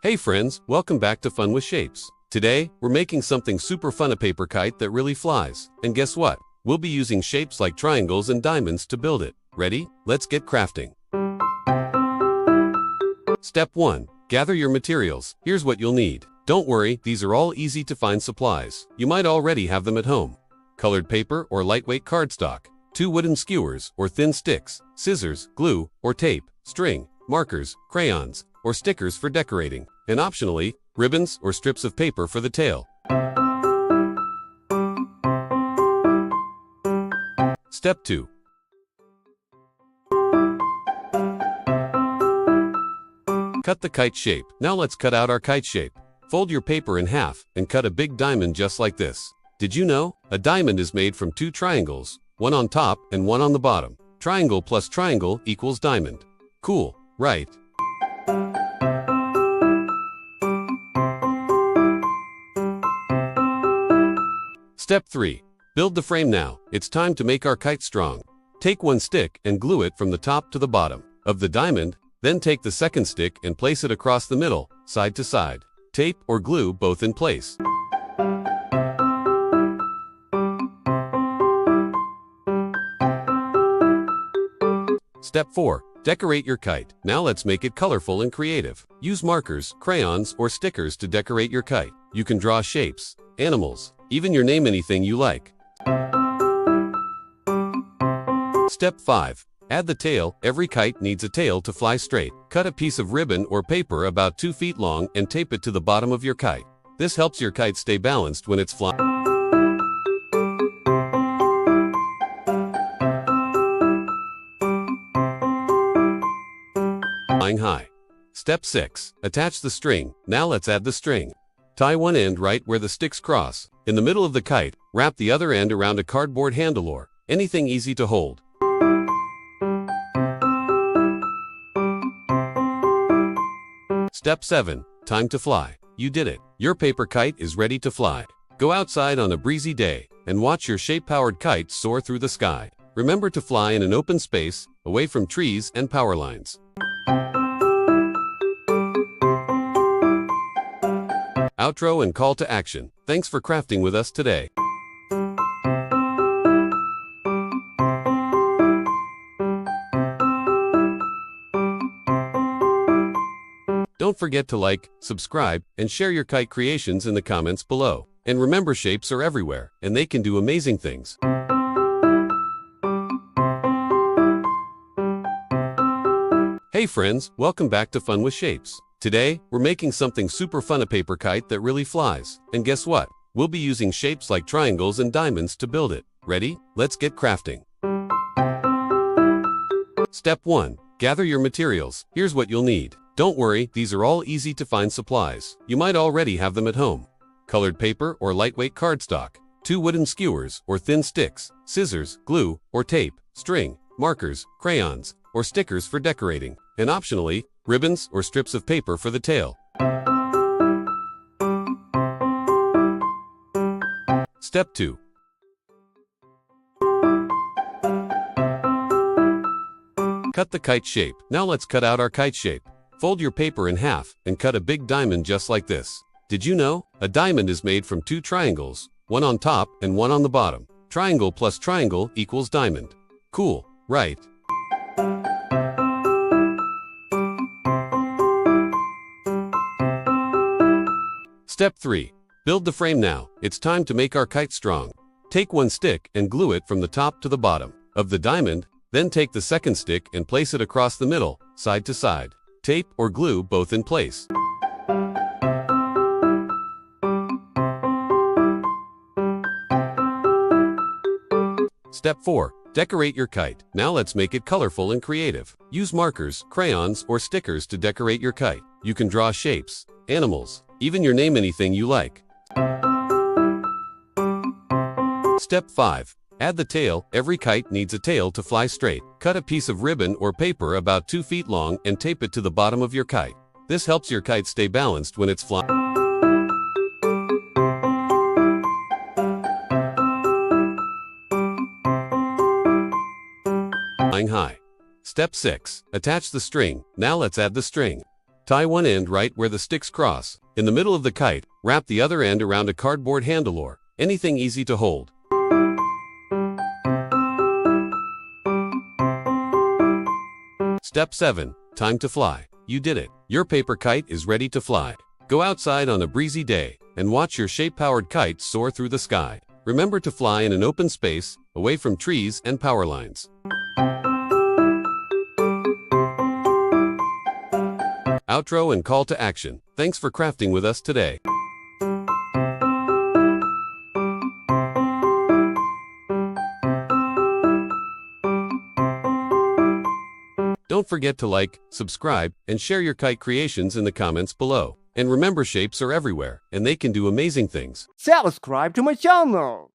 Hey friends, welcome back to Fun with Shapes. Today, we're making something super fun, a paper kite that really flies. And guess what? We'll be using shapes like triangles and diamonds to build it. Ready? Let's get crafting. Step 1. Gather your materials. Here's what you'll need. Don't worry, these are all easy to find supplies. You might already have them at home. Colored paper or lightweight cardstock, 2 wooden skewers or thin sticks, scissors, glue or tape, string, markers, crayons, or stickers for decorating, and optionally, ribbons or strips of paper for the tail. Step 2. Cut the kite shape. Now let's cut out our kite shape. Fold your paper in half and cut a big diamond just like this. Did you know? A diamond is made from 2 triangles, one on top and one on the bottom. Triangle plus triangle equals diamond. Cool, right? Step 3. Build the frame now. It's time to make our kite strong. Take one stick and glue it from the top to the bottom of the diamond, then take the second stick and place it across the middle, side to side. Tape or glue both in place. Step 4. Decorate your kite. Now let's make it colorful and creative. Use markers, crayons, or stickers to decorate your kite. You can draw shapes, animals, even your name, anything you like. Step 5. Add the tail. Every kite needs a tail to fly straight. Cut a piece of ribbon or paper about 2 feet long and tape it to the bottom of your kite. This helps your kite stay balanced when it's flying high. Step 6. Attach the string. Now let's add the string. Tie one end right where the sticks cross. In the middle of the kite, wrap the other end around a cardboard handle or anything easy to hold. Step 7. Time to fly. You did it. Your paper kite is ready to fly. Go outside on a breezy day and watch your shape-powered kite soar through the sky. Remember to fly in an open space, away from trees and power lines. Outro and call to action. Thanks for crafting with us today. Don't forget to like, subscribe, and share your kite creations in the comments below. And remember, shapes are everywhere, and they can do amazing things. Hey friends, welcome back to Fun with Shapes. Today, we're making something super fun, a paper kite that really flies. And guess what? We'll be using shapes like triangles and diamonds to build it. Ready? Let's get crafting. Step 1. Gather your materials. Here's what you'll need. Don't worry, these are all easy to find supplies. You might already have them at home. Colored paper or lightweight cardstock, 2 wooden skewers or thin sticks, scissors, glue, or tape, string, markers, crayons, or stickers for decorating, and optionally, ribbons or strips of paper for the tail. Step 2. Cut the kite shape. Now let's cut out our kite shape. Fold your paper in half and cut a big diamond just like this. Did you know? A diamond is made from 2 triangles, one on top and one on the bottom. Triangle plus triangle equals diamond. Cool, right? Step 3. Build the frame now. It's time to make our kite strong. Take one stick and glue it from the top to the bottom of the diamond, then take the second stick and place it across the middle, side to side. Tape or glue both in place. Step 4. Decorate your kite. Now let's make it colorful and creative. Use markers, crayons, or stickers to decorate your kite. You can draw shapes, animals, even your name, anything you like. Step 5. Add the tail. Every kite needs a tail to fly straight. Cut a piece of ribbon or paper about 2 feet long and tape it to the bottom of your kite. This helps your kite stay balanced when it's flying high. Step 6. Attach the string. Now let's add the string. Tie one end right where the sticks cross. In the middle of the kite, wrap the other end around a cardboard handle or anything easy to hold. Step 7. Time to fly. You did it. Your paper kite is ready to fly. Go outside on a breezy day and watch your shape-powered kite soar through the sky. Remember to fly in an open space, away from trees and power lines. Outro and call to action. Thanks for crafting with us today. Don't forget to like, subscribe, and share your kite creations in the comments below. And remember, shapes are everywhere, and they can do amazing things. Subscribe to my channel.